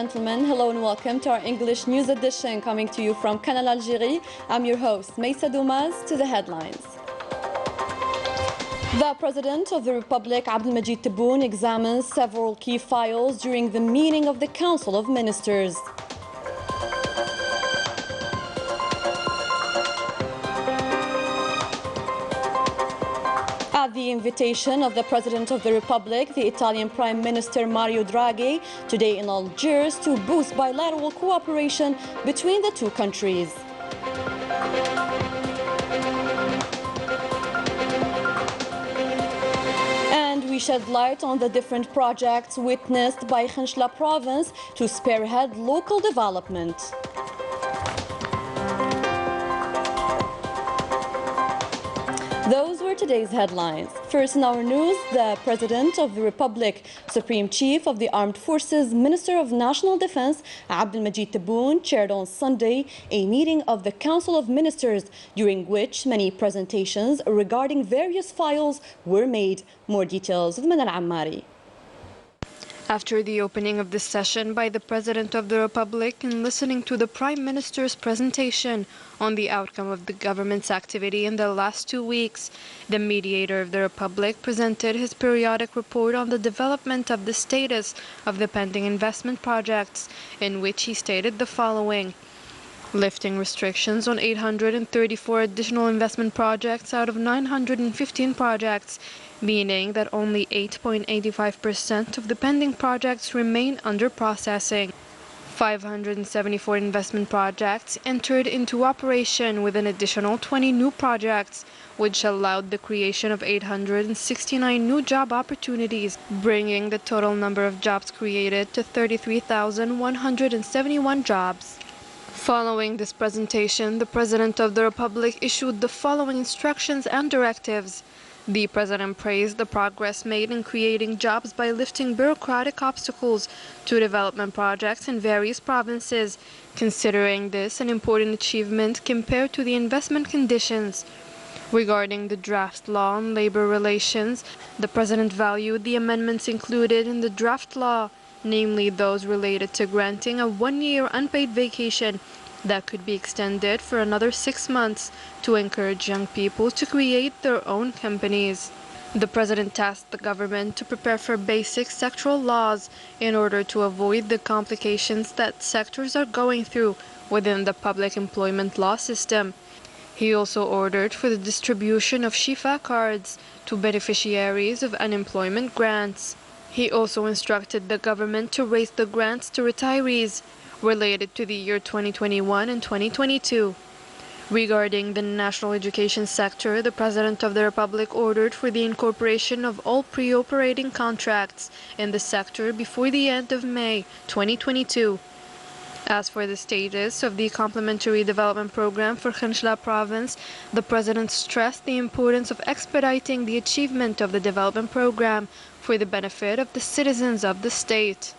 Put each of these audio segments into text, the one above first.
gentlemen, hello and welcome to our English news edition coming to you from Canal Algérie. I'm your host, Meissa Doumaz. To the headlines. The President of the Republic, Abdelmajid Tebboune, examines several key files during the meeting of the Council of Ministers. At the invitation of the President of the Republic, the Italian Prime Minister Mario Draghi, today in Algiers to boost bilateral cooperation between the two countries. And we shed light on the different projects witnessed by Khenchela province to spearhead local development. Those were today's headlines. First in our news, the President of the Republic, Supreme Chief of the Armed Forces, Minister of National Defense, Abdelmajid Tebboune, chaired on Sunday a meeting of the Council of Ministers, during which many presentations regarding various files were made. More details with Manal Ammari. After the opening of this session by the President of the Republic and listening to the Prime Minister's presentation on the outcome of the government's activity in the last 2 weeks, the mediator of the Republic presented his periodic report on the development of the status of the pending investment projects, in which he stated the following: lifting restrictions on 834 additional investment projects out of 915 projects, meaning that only 8.85% of the pending projects remain under processing. 574 investment projects entered into operation with an additional 20 new projects, which allowed the creation of 869 new job opportunities, bringing the total number of jobs created to 33,171 jobs. Following this presentation, the President of the Republic issued the following instructions and directives. The President praised the progress made in creating jobs by lifting bureaucratic obstacles to development projects in various provinces, considering this an important achievement compared to the investment conditions. Regarding the draft law on labor relations, the President valued the amendments included in the draft law, namely those related to granting a 1-year unpaid vacation that could be extended for another 6 months to encourage young people to create their own companies. The President tasked the government to prepare for basic sectoral laws in order to avoid the complications that sectors are going through within the public employment law system. He also ordered for the distribution of Shifa cards to beneficiaries of unemployment grants. He also instructed the government to raise the grants to retirees related to the year 2021 and 2022. Regarding the national education sector, the President of the Republic ordered for the incorporation of all pre-operating contracts in the sector before the end of May 2022. As for the status of the complementary development program for Khenchela province, the President stressed the importance of expediting the achievement of the development program for the benefit of the citizens of the state.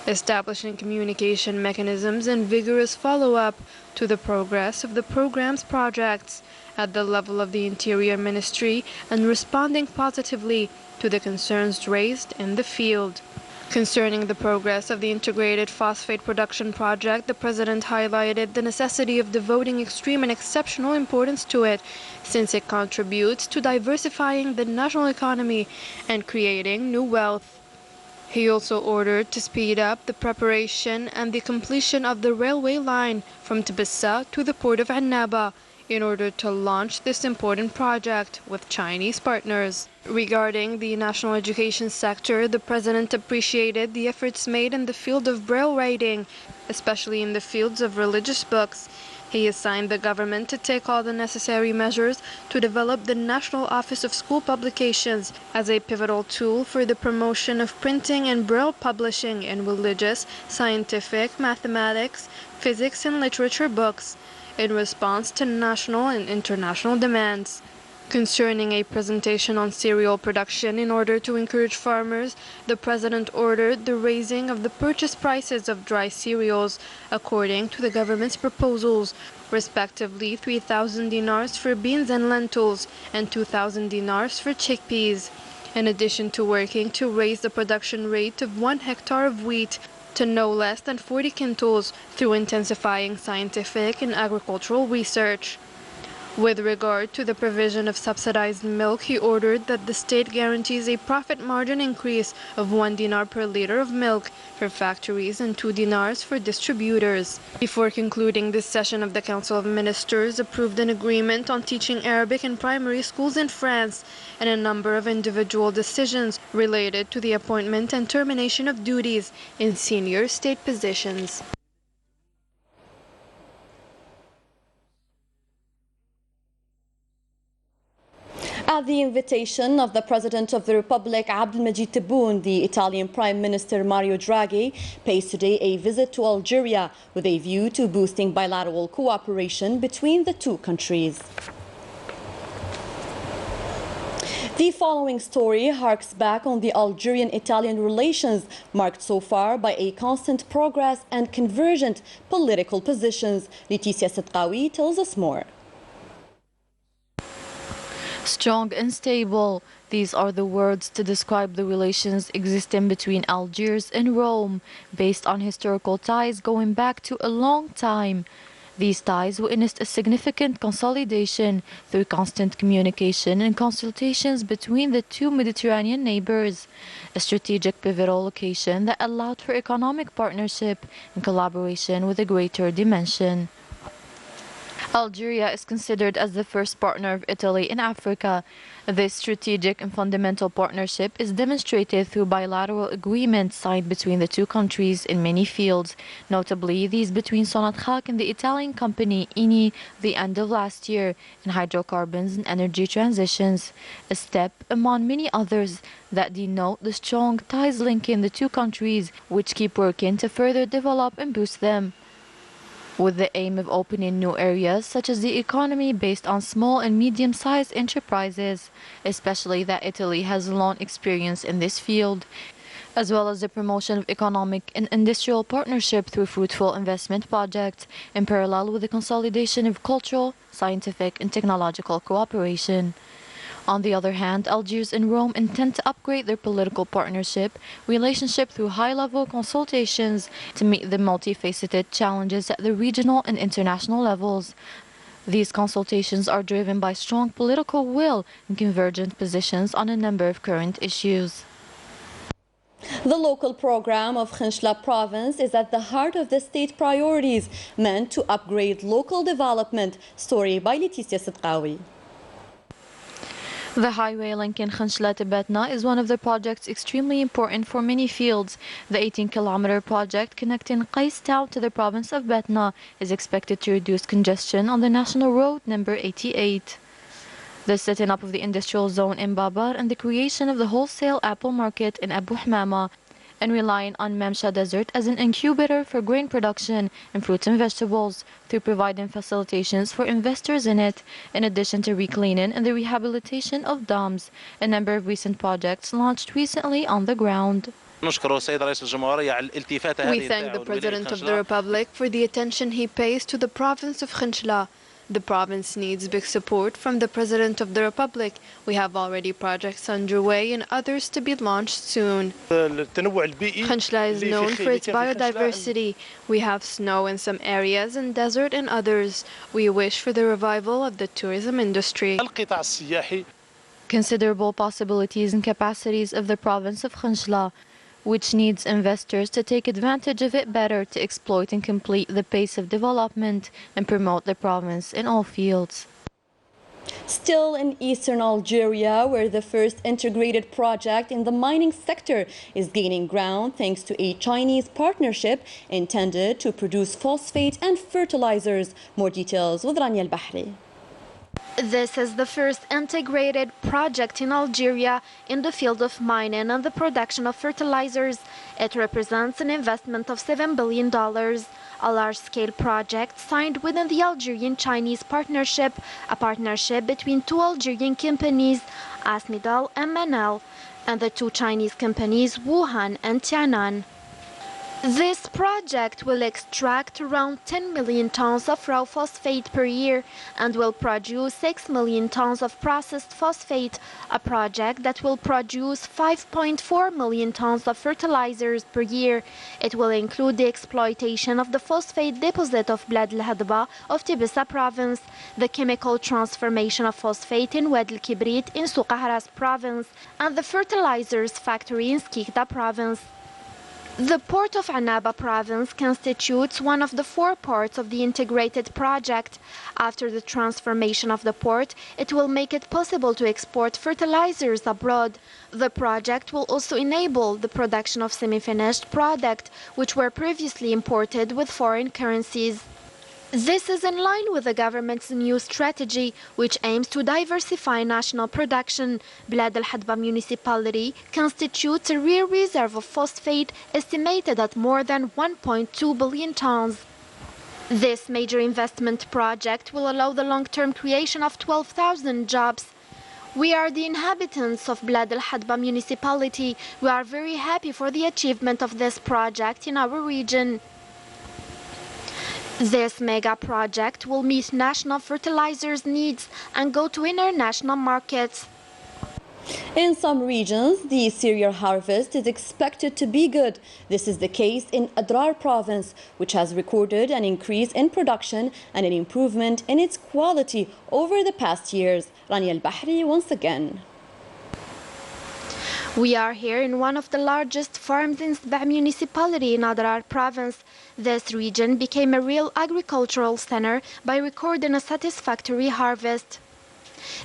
Establishing communication mechanisms and vigorous follow-up to the progress of the program's projects at the level of the Interior Ministry and responding positively to the concerns raised in the field. Concerning the progress of the integrated phosphate production project, the President highlighted the necessity of devoting extreme and exceptional importance to it, since it contributes to diversifying the national economy and creating new wealth. He also ordered to speed up the preparation and the completion of the railway line from Tbissa to the port of Annaba in order to launch this important project with Chinese partners. Regarding the national education sector, the President appreciated the efforts made in the field of braille writing, especially in the fields of religious books. He assigned the government to take all the necessary measures to develop the National Office of School Publications as a pivotal tool for the promotion of printing and braille publishing in religious, scientific, mathematics, physics, and literature books, in response to national and international demands. Concerning a presentation on cereal production in order to encourage farmers, the President ordered the raising of the purchase prices of dry cereals according to the government's proposals, respectively 3,000 dinars for beans and lentils and 2,000 dinars for chickpeas, in addition to working to raise the production rate of 1 hectare of wheat to no less than 40 quintals through intensifying scientific and agricultural research. With regard to the provision of subsidized milk, he ordered that the state guarantees a profit margin increase of 1 dinar per liter of milk for factories and 2 dinars for distributors. Before concluding, this session of the Council of Ministers approved an agreement on teaching Arabic in primary schools in France and a number of individual decisions related to the appointment and termination of duties in senior state positions. At the invitation of the President of the Republic, Abdelmajid Tebboune, the Italian Prime Minister Mario Draghi pays today a visit to Algeria with a view to boosting bilateral cooperation between the two countries. The following story harks back on the Algerian-Italian relations marked so far by a constant progress and convergent political positions. Laetitia Sidqawi tells us more. Strong and stable. These are the words to describe the relations existing between Algiers and Rome, based on historical ties going back to a long time. These ties witnessed a significant consolidation through constant communication and consultations between the two Mediterranean neighbors, a strategic pivotal location that allowed for economic partnership and collaboration with a greater dimension. Algeria is considered as the first partner of Italy in Africa. This strategic and fundamental partnership is demonstrated through bilateral agreements signed between the two countries in many fields, notably these between Sonatrach and the Italian company Eni the end of last year in hydrocarbons and energy transitions, a step among many others that denote the strong ties linking the two countries, which keep working to further develop and boost them, with the aim of opening new areas such as the economy based on small and medium-sized enterprises, especially that Italy has long experience in this field, as well as the promotion of economic and industrial partnership through fruitful investment projects, in parallel with the consolidation of cultural, scientific, and technological cooperation. On the other hand, Algiers and Rome intend to upgrade their political partnership relationship through high-level consultations to meet the multifaceted challenges at the regional and international levels. These consultations are driven by strong political will and convergent positions on a number of current issues. The local program of Khinshla province is at the heart of the state priorities meant to upgrade local development. Story by Laetitia Sidqawi. The highway linking Khinshla to Batna is one of the projects extremely important for many fields. The 18-kilometer project connecting Qais town to the province of Batna is expected to reduce congestion on the national road number 88. The setting up of the industrial zone in Babar and the creation of the wholesale apple market in Abu Hamama, and relying on Memsha Desert as an incubator for grain production and fruits and vegetables through providing facilitations for investors in it, in addition to recleaning and the rehabilitation of dams, a number of recent projects launched recently on the ground. We thank the President of the Republic for the attention he pays to the province of Khinshla. The province needs big support from the President of the Republic. We have already projects underway and others to be launched soon. Khinshla is known for its biodiversity. We have snow in some areas and desert in others. We wish for the revival of the tourism industry. Considerable possibilities and capacities of the province of Khinshla, which needs investors to take advantage of it better to exploit and complete the pace of development and promote the province in all fields. Still in eastern Algeria, where the first integrated project in the mining sector is gaining ground thanks to a Chinese partnership intended to produce phosphate and fertilizers. More details with Rania Al-Bahri. This is the first integrated project in Algeria in the field of mining and the production of fertilizers. It represents an investment of $7 billion, a large-scale project signed within the Algerian-Chinese partnership, a partnership between two Algerian companies, Asmidal and Manal, and the two Chinese companies, Wuhan and Tianan. This project will extract around 10 million tons of raw phosphate per year and will produce 6 million tons of processed phosphate, a project that will produce 5.4 million tons of fertilizers per year. It will include the exploitation of the phosphate deposit of Blad al-Hadba of Tibisa province, the chemical transformation of phosphate in Wad al-Kibrit in Souq Ahras province, and the fertilizers factory in Skikda province. The port of Annaba province constitutes one of the 4 ports of the integrated project. After the transformation of the port, it will make it possible to export fertilizers abroad. The project will also enable the production of semi-finished products, which were previously imported with foreign currencies. This is in line with the government's new strategy, which aims to diversify national production. Blad al-Hadba municipality constitutes a real reserve of phosphate estimated at more than 1.2 billion tons. This major investment project will allow the long-term creation of 12,000 jobs. We are the inhabitants of Blad al-Hadba municipality. We are very happy for the achievement of this project in our region. This mega project will meet national fertilizers needs and go to international markets. In some regions, the cereal harvest is expected to be good. This is the case in Adrar province, which has recorded an increase in production and an improvement in its quality over the past years. Rania al-Bahri once again. We are here in one of the largest farms in Sba municipality in Adrar province. This region became a real agricultural center by recording a satisfactory harvest.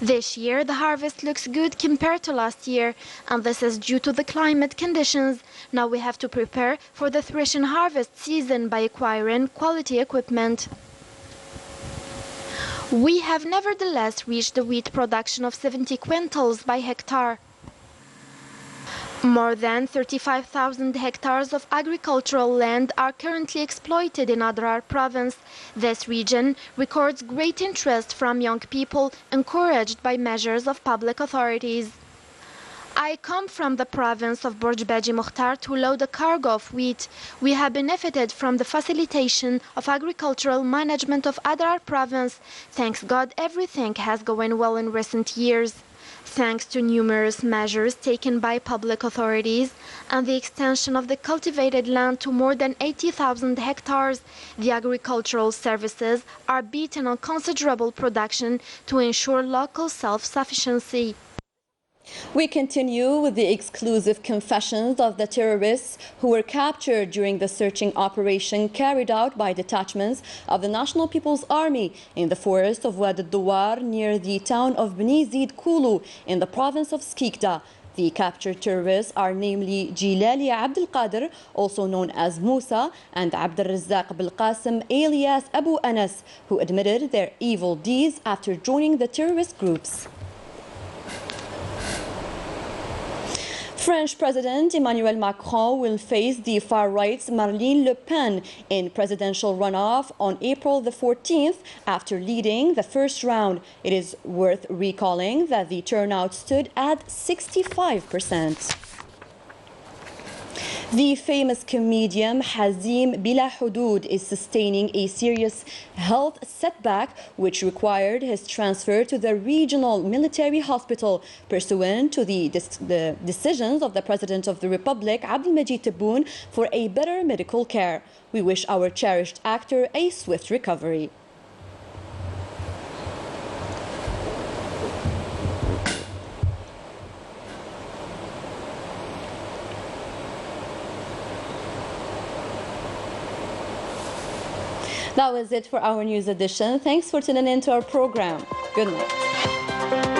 This year, the harvest looks good compared to last year, and this is due to the climate conditions. Now we have to prepare for the threshing harvest season by acquiring quality equipment. We have nevertheless reached the wheat production of 70 quintals by hectare. More than 35,000 hectares of agricultural land are currently exploited in Adrar province. This region records great interest from young people, encouraged by measures of public authorities. I come from the province of Borj Baji Mukhtar to load a cargo of wheat. We have benefited from the facilitation of agricultural management of Adrar province. Thanks God, everything has gone well in recent years. Thanks to numerous measures taken by public authorities and the extension of the cultivated land to more than 80,000 hectares, the agricultural services are beaten on considerable production to ensure local self-sufficiency. We continue with the exclusive confessions of the terrorists who were captured during the searching operation carried out by detachments of the National People's Army in the forest of Wad al-Duwar near the town of Bni Zid Kulu in the province of Skikda. The captured terrorists are namely Jilali Abdel Qadir, also known as Musa, and Abdel Razzaq Bilqasim alias Abu Anas, who admitted their evil deeds after joining the terrorist groups. French President Emmanuel Macron will face the far-right's Marine Le Pen in presidential runoff on April the 14th after leading the first round. It is worth recalling that the turnout stood at 65%. The famous comedian Hazim Bila Hudud is sustaining a serious health setback which required his transfer to the regional military hospital pursuant to the decisions of the President of the Republic, Abdelmajid Tebboune, for a better medical care. We wish our cherished actor a swift recovery. That was it for our news edition. Thanks for tuning in to our program. Good night.